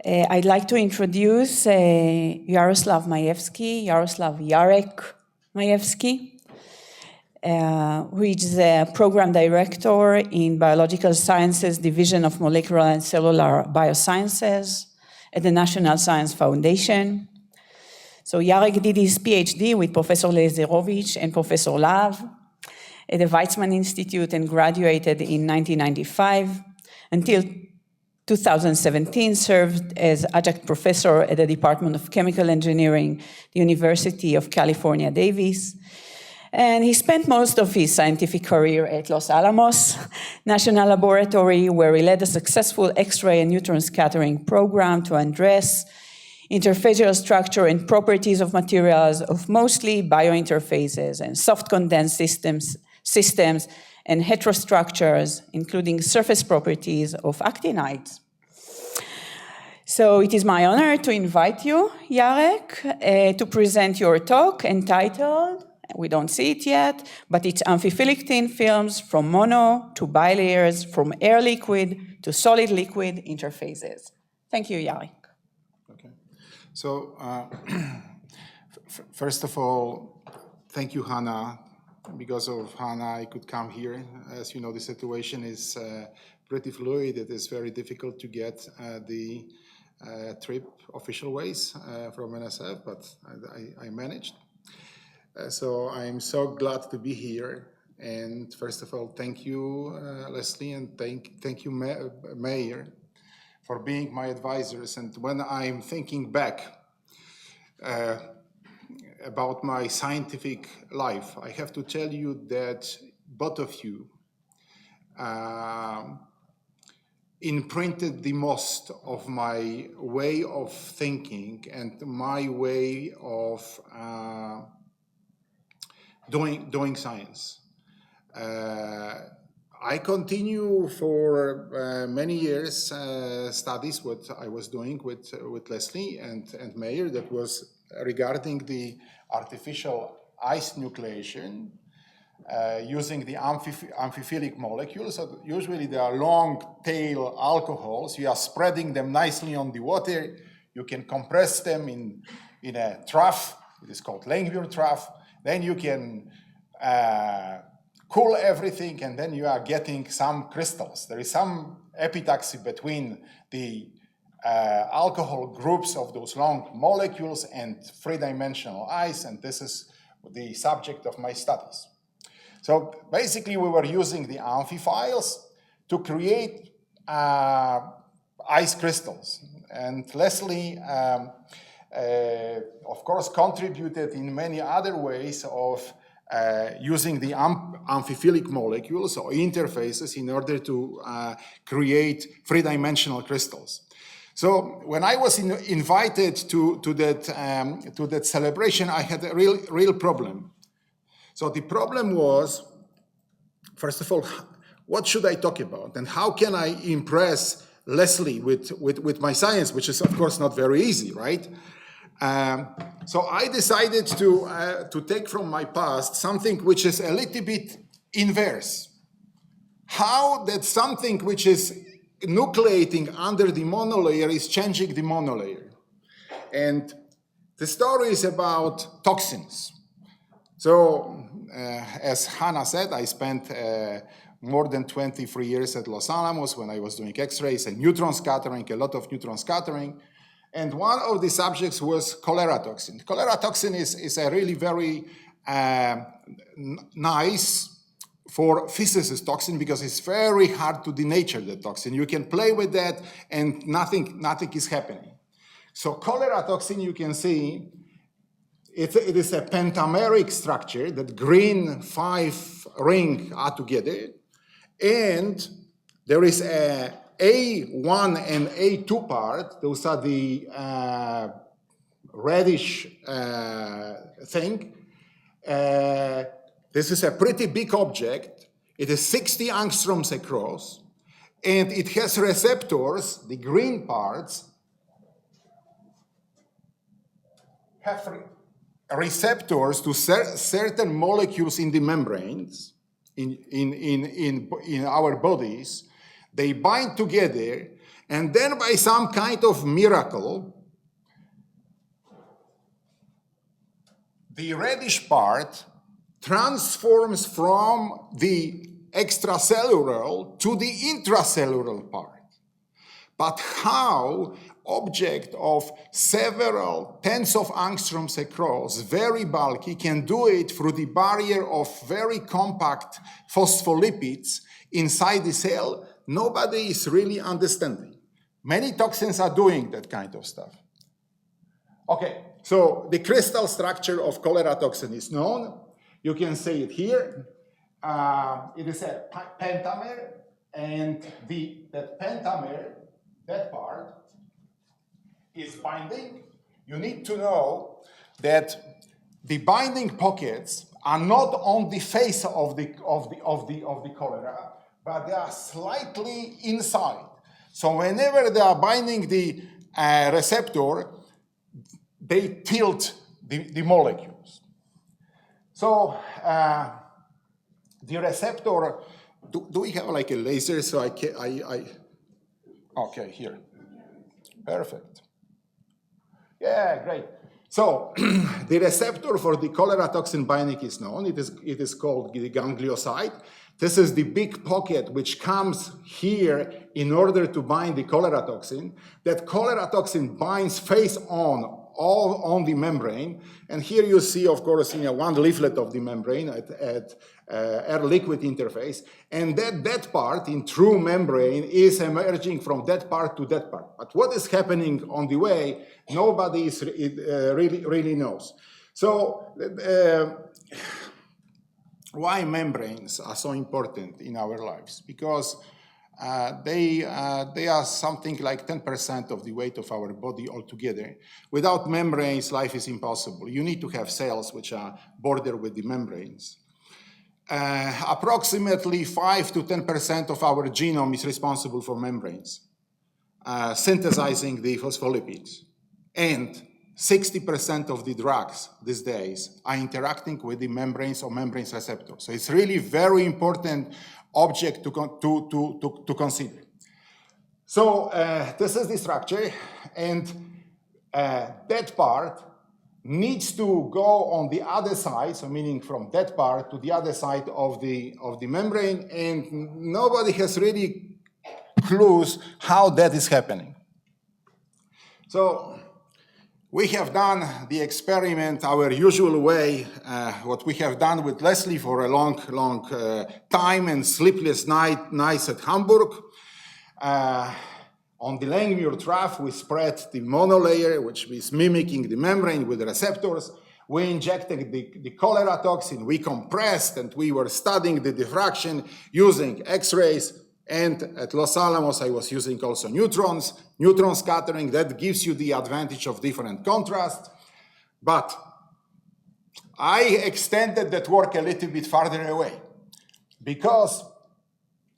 I'd like to introduce Jaroslaw Jarek Majewski, who is the Program Director in Biological Sciences Division of Molecular and Cellular Biosciences at the National Science Foundation. So Jarek did his PhD with Professor Leiserowitz and Professor Lahav at the Weizmann Institute and graduated in 1995. Until 2017, served as adjunct professor at the Department of Chemical Engineering, the University of California, Davis. And he spent most of his scientific career at Los Alamos National Laboratory, where he led a successful X-ray and neutron scattering program to address interfacial structure and properties of materials of mostly biointerfaces and soft condensed systems and heterostructures, including surface properties of actinides. So it is my honor to invite you, Jarek, to present your talk entitled, we don't see it yet, but it's Amphiphilic Thin Films from mono to bilayers, from air liquid to solid liquid interfaces. Thank you, Jarek. Okay. So first of all, thank you, Hanna. Because of Hanna, I could come here. As you know, the situation is pretty fluid. It is very difficult to get the trip official ways from NSF, but I managed. So I'm so glad to be here. And first of all, thank you, Leslie, and thank you, Meir, for being my advisors. And when I'm thinking back about my scientific life, I have to tell you that both of you imprinted the most of my way of thinking and my way of doing science. I continue for many years studies what I was doing with Leslie and Meir, that was regarding the artificial ice nucleation using the amphiphilic molecules. So usually they are long tail alcohols. You are spreading them nicely on the water. You can compress them in a trough. It is called Langmuir trough. Then you can cool everything, and then you are getting some crystals. There is some epitaxy between the alcohol groups of those long molecules and three-dimensional ice, and this is the subject of my studies. So basically, we were using the amphiphiles to create ice crystals. And Leslie, of course, contributed in many other ways of using the amphiphilic molecules or interfaces in order to create three-dimensional crystals. So when I was invited to that celebration, I had a real problem. So the problem was, first of all, what should I talk about, and how can I impress Leslie with my science, which is of course not very easy, right? So I decided to take from my past something which is a little bit inverse. How that something which is nucleating under the monolayer is changing the monolayer. And the story is about toxins. So as Hanna said, I spent more than 23 years at Los Alamos when I was doing X-rays and neutron scattering, a lot of neutron scattering. And one of the subjects was cholera toxin. Cholera toxin is a really very nice for physicists toxin, because it's very hard to denature the toxin. You can play with that and nothing is happening. So cholera toxin, you can see, it is a pentameric structure that green 5 ring are together. And there is a A1 and A2 part. Those are the reddish thing. This is a pretty big object. It is 60 angstroms across, and it has receptors. The green parts have receptors to certain molecules in the membranes in our bodies. They bind together, And then by some kind of miracle, the reddish part transforms from the extracellular to the intracellular part. But how object of several tens of angstroms across, very bulky, can do it through the barrier of very compact phospholipids inside the cell, nobody is really understanding. Many toxins are doing that kind of stuff. Okay, so the crystal structure of cholera toxin is known. You can see it here. It is a pentamer, and that pentamer, that part, is binding. You need to know that the binding pockets are not on the face of the cholera, but they are slightly inside. So whenever they are binding the receptor, they tilt the molecules. So the receptor, do we have like a laser? So okay, here. Perfect. Yeah, great. So the receptor for the cholera toxin binding is known. It is called the ganglioside. This is the big pocket which comes here in order to bind the cholera toxin. That cholera toxin binds face on, all on the membrane. And here you see, of course, one leaflet of the membrane at air-liquid interface. And that part in true membrane is emerging from that part to that part. But what is happening on the way, nobody really knows. So why membranes are so important in our lives? Because they are something like 10% of the weight of our body altogether. Without membranes, life is impossible. You need to have cells which are bordered with the membranes. Approximately 5 to 10% of our genome is responsible for membranes, synthesizing the phospholipids. And 60% of the drugs these days are interacting with the membranes or membranes receptors. So it's really very important object to consider. So this is the structure, and that part needs to go on the other side, so meaning from that part to the other side of the membrane, and nobody has really clues how that is happening. So we have done the experiment our usual way, what we have done with Leslie for a long time and sleepless nights at Hamburg. On the Langmuir trough, we spread the monolayer, which is mimicking the membrane with the receptors. We injected the cholera toxin, we compressed, and we were studying the diffraction using X-rays. And at Los Alamos, I was using also neutron scattering. That gives you the advantage of different contrast. But I extended that work a little bit farther away, because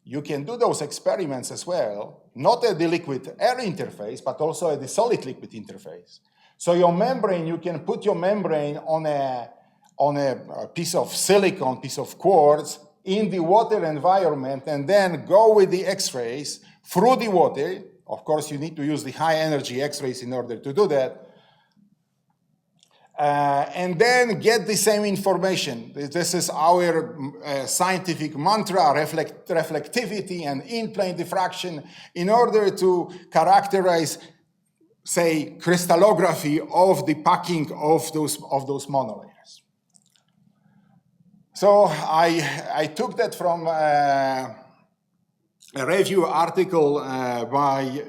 you can do those experiments as well, not at the liquid-air interface, but also at the solid-liquid interface. So your membrane, you can put your membrane on a piece of silicon, piece of quartz, in the water environment, and then go with the X-rays through the water. Of course, you need to use the high-energy X-rays in order to do that. And then get the same information. This is our scientific mantra, reflectivity and in-plane diffraction, in order to characterize, say, crystallography of the packing of those monolayers. So I took that from a review article by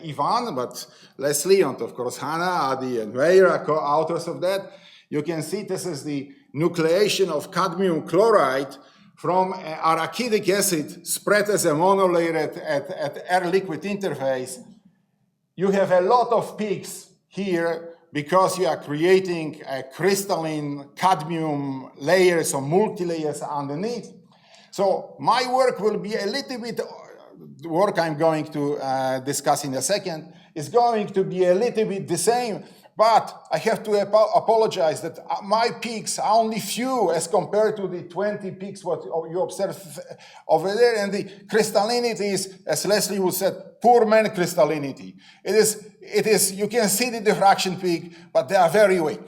Ivan, but Leslie and of course Hanna, Addadi, and Meir are co-authors of that. You can see this is the nucleation of cadmium chloride from arachidic acid spread as a monolayer at air-liquid interface. You have a lot of peaks here because you are creating crystalline cadmium layers or multi-layers underneath. So my work will be a little bit, the work I'm going to discuss in a second, is going to be a little bit the same, But I have to apologize that my peaks are only few as compared to the 20 peaks what you observe over there. And the crystallinity is, as Leslie would say, poor man crystallinity. It is, you can see the diffraction peak, but they are very weak.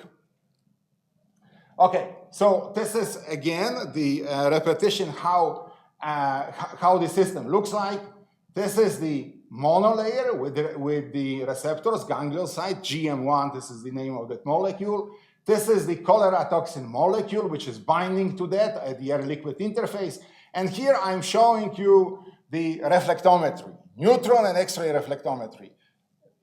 Okay, so this is again the repetition how the system looks like. This is the monolayer with the receptors, ganglioside, GM1, this is the name of that molecule. This is the cholera toxin molecule, which is binding to that at the air-liquid interface. And here I'm showing you the reflectometry, neutron and X-ray reflectometry.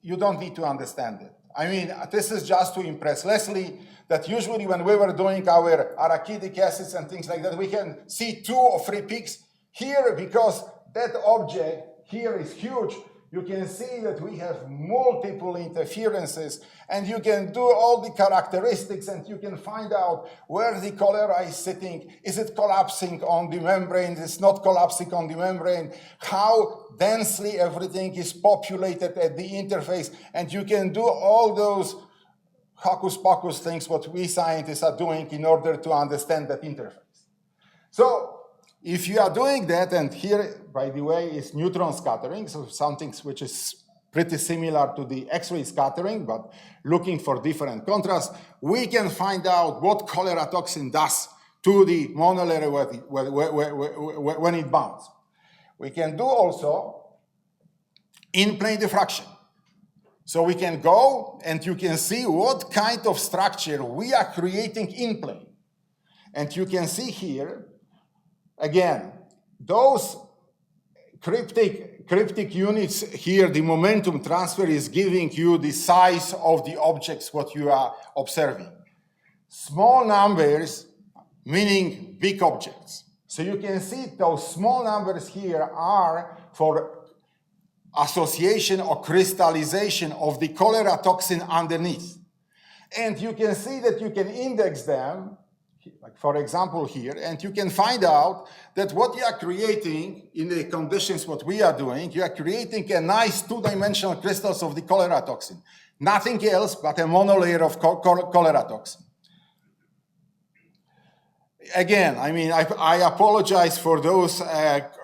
You don't need to understand it. I mean, this is just to impress Leslie that usually when we were doing our arachidic acids and things like that, we can see 2 or 3 peaks. Here, because that object here is huge, you can see that we have multiple interferences, and you can do all the characteristics, and you can find out where the cholera is sitting. Is it collapsing on the membrane? It's not collapsing on the membrane. How densely everything is populated at the interface, and you can do all those hocus pocus things what we scientists are doing in order to understand that interface. So if you are doing that, and here, by the way, is neutron scattering, so something which is pretty similar to the X-ray scattering, but looking for different contrast, we can find out what cholera toxin does to the monolayer when it bounds. We can do also in-plane diffraction. So we can go and you can see what kind of structure we are creating in plane. And you can see here, again, those cryptic units here, the momentum transfer is giving you the size of the objects what you are observing. Small numbers meaning big objects. So you can see those small numbers here are for association or crystallization of the cholera toxin underneath. And you can see that you can index them, like for example here, and you can find out that what you are creating in the conditions what we are doing, you are creating a nice 2-dimensional crystals of the cholera toxin. Nothing else but a monolayer of cholera toxin. Again, I mean, I apologize for those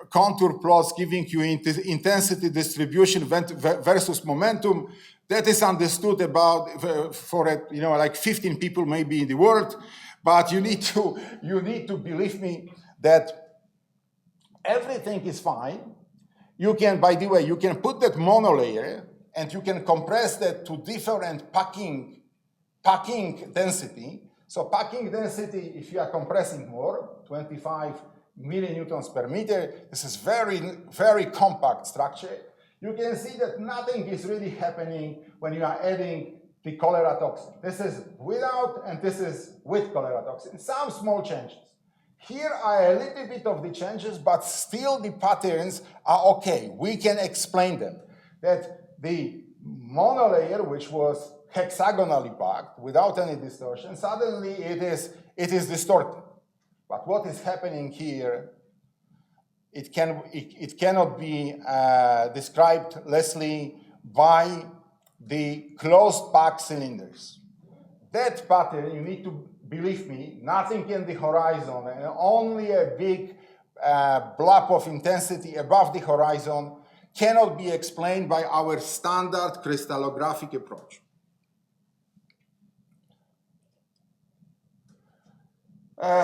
contour plots giving you intensity distribution versus momentum. That is understood about for like 15 people maybe in the world, but you need to believe me that everything is fine. You can, by the way, you can put that monolayer and you can compress that to different packing density. So packing density, if you are compressing more, 25 millinewtons per meter, this is very, very compact structure. You can see that nothing is really happening when you are adding the cholera toxin. This is without and this is with cholera toxin. Some small changes. Here are a little bit of the changes, but still the patterns are okay. We can explain them. That the monolayer, which was hexagonally packed without any distortion, suddenly it is distorted. But what is happening here, it cannot be described, Leslie, by the closed pack cylinders. That pattern, you need to believe me, nothing in the horizon, and only a big blob of intensity above the horizon cannot be explained by our standard crystallographic approach.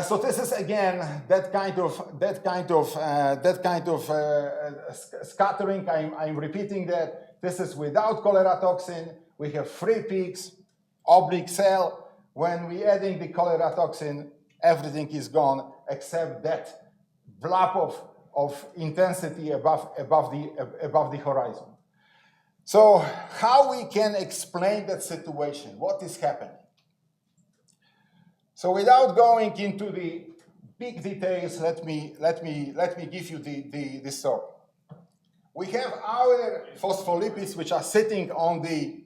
So this is again that kind of scattering. I'm repeating that this is without cholera toxin. We have 3 peaks, oblique cell. When we adding the cholera toxin, everything is gone except that blob of intensity above the horizon. So how we can explain that situation? What is happening? So without going into the big details, let me give you the story. We have our phospholipids which are sitting on the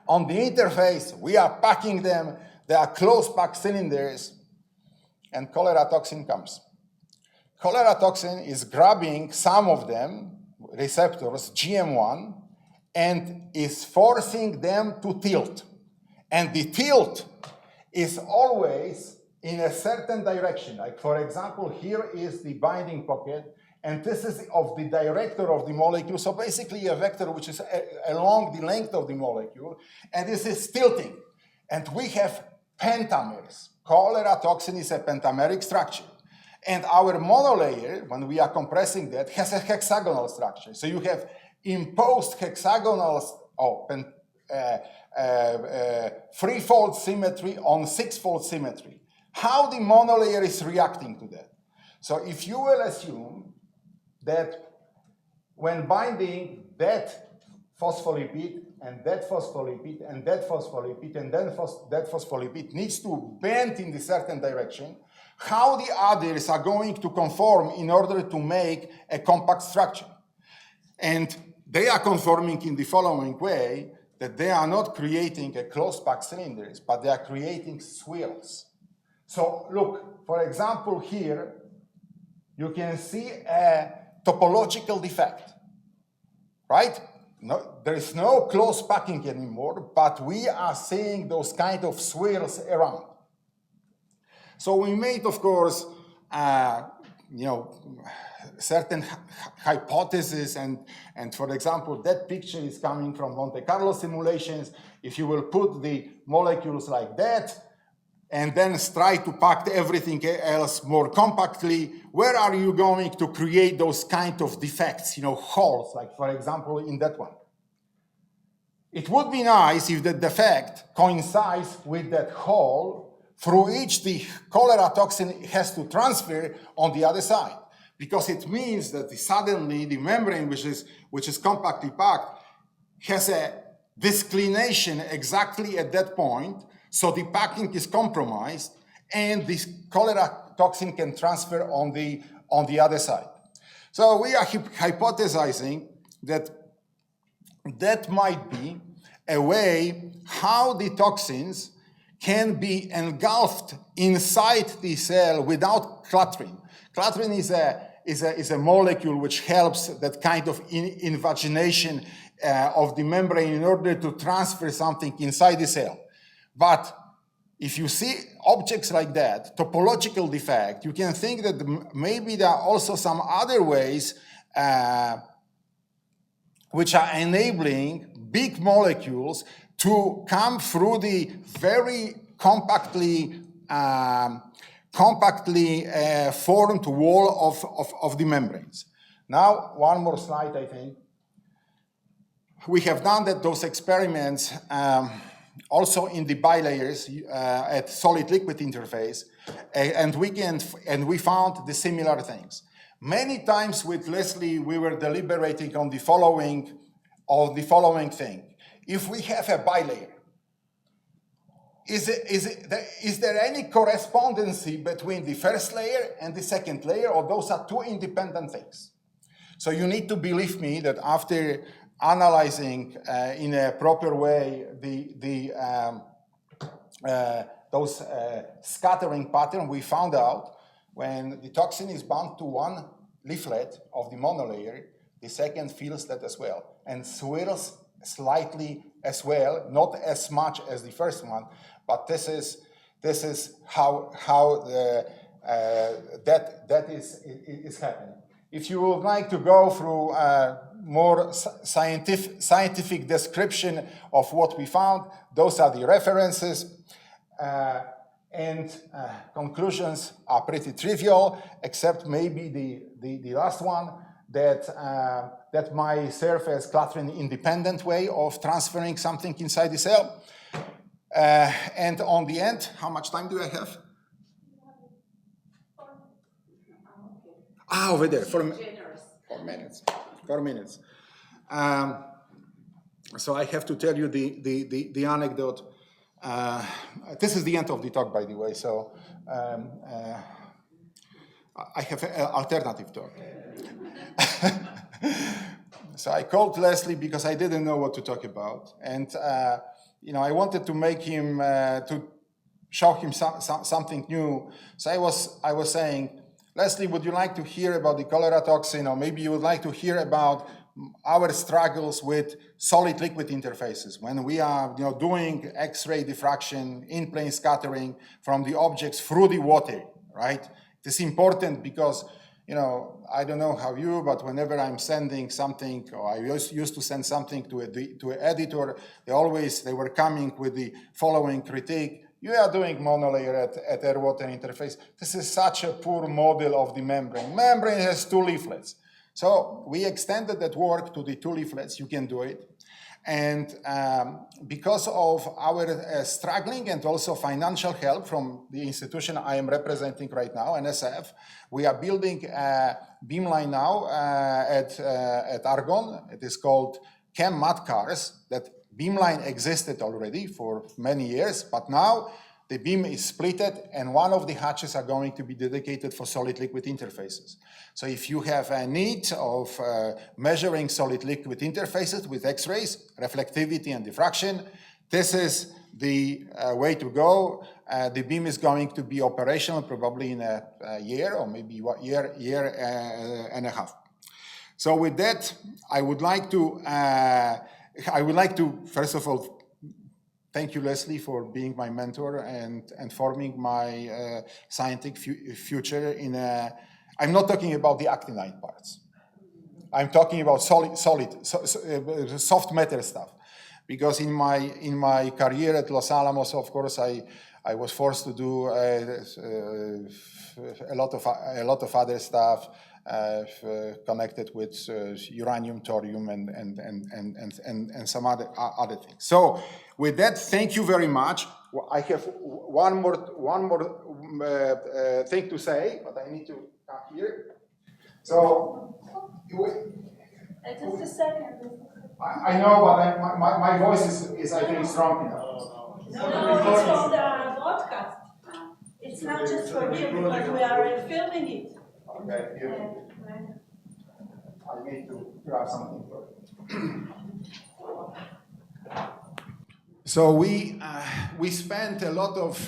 interface. We are packing them. They are closed pack cylinders, and cholera toxin comes. Cholera toxin is grabbing some of them, receptors, GM1, and is forcing them to tilt. And the tilt is always in a certain direction. Like, for example, here is the binding pocket, and this is of the director of the molecule. So basically a vector which is along the length of the molecule, and this is tilting. And we have pentamers. Cholera toxin is a pentameric structure. And our monolayer, when we are compressing that, has a hexagonal structure. So you have imposed hexagonal threefold symmetry on sixfold symmetry. How the monolayer is reacting to that? So if you will assume that when binding that phospholipid and that phospholipid and that phospholipid and then that phospholipid needs to bend in a certain direction, how the others are going to conform in order to make a compact structure. And they are conforming in the following way, that they are not creating a closed packed cylinders, but they are creating swirls. So look, for example, here, you can see a topological defect, right? No, there is no close packing anymore, but we are seeing those kind of swirls around. So we made, of course, certain hypotheses, and for example, that picture is coming from Monte Carlo simulations. If you will put the molecules like that, and then try to pack everything else more compactly, where are you going to create those kind of defects, holes, like for example in that one? It would be nice if the defect coincides with that hole through which the cholera toxin has to transfer on the other side, because it means that suddenly the membrane, which is compactly packed, has a disclination exactly at that point. So the packing is compromised, and this cholera toxin can transfer on the other side. So we are hypothesizing that that might be a way how the toxins can be engulfed inside the cell without cluttering. Cluttering is a molecule which helps that kind of invagination of the membrane in order to transfer something inside the cell. But if you see objects like that, topological defect, you can think that maybe there are also some other ways which are enabling big molecules to come through the very compactly formed wall of the membranes. Now, one more slide, I think. We have done those experiments also in the bilayers at solid-liquid interface, and we found the similar things. Many times with Leslie, we were deliberating on the following thing. If we have a bilayer, is there any correspondency between the first layer and the second layer, or those are two independent things? So you need to believe me that after analyzing in a proper way those scattering pattern, we found out when the toxin is bound to one leaflet of the monolayer, the second feels that as well, and swirls slightly as well, not as much as the first one, but this is how that is happening. If you would like to go through more scientific description of what we found, those are the references. And conclusions are pretty trivial, except maybe the last one, that might serve as cluttering independent way of transferring something inside the cell. And on the end, how much time do I have? Over there, 4 minutes. 4 minutes. So I have to tell you the anecdote. This is the end of the talk, by the way, so I have an alternative talk. So I called Leslie because I didn't know what to talk about, and I wanted to make him to show him something new. So I was saying, Leslie, would you like to hear about the cholera toxin, or maybe you would like to hear about our struggles with solid-liquid interfaces, when we are doing X-ray diffraction, in-plane scattering from the objects through the water, right? It is important because, I don't know how you, but whenever I'm sending something, or I used to send something to an editor, they were coming with the following critique. You are doing monolayer at air-water interface. This is such a poor model of the membrane. Membrane has 2 leaflets. So we extended that work to the 2 leaflets. You can do it. And because of our struggling and also financial help from the institution I am representing right now, NSF, we are building a beamline now at Argonne. It is called Chem Mat Cars. That beamline existed already for many years, but now the beam is splitted and one of the hatches are going to be dedicated for solid-liquid interfaces. So if you have a need of measuring solid-liquid interfaces with X-rays, reflectivity and diffraction, this is the way to go. The beam is going to be operational probably in a year or maybe year and a half. So with that, I would like to, first of all, thank you, Leslie, for being my mentor and forming my scientific future in a, I'm not talking about the actinide parts. I'm talking about soft matter stuff. Because in my career at Los Alamos, of course, I was forced to do a lot of other stuff connected with uranium, thorium, and some other things. So with that, thank you very much. I have one more thing to say, but I need to come here. So just a second. I know, but my voice is I think strong enough. No, it's for the broadcast. It's not just for you because we are filming it. Okay, beautiful. I need to grab something for it. So we spent a lot of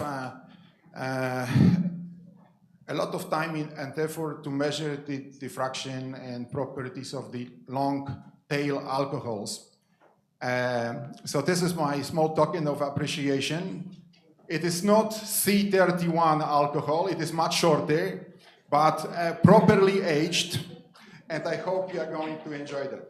time and effort to measure the diffraction and properties of the long tail alcohols. So this is my small token of appreciation. It is not C31 alcohol, it is much shorter, but properly aged, and I hope you are going to enjoy them.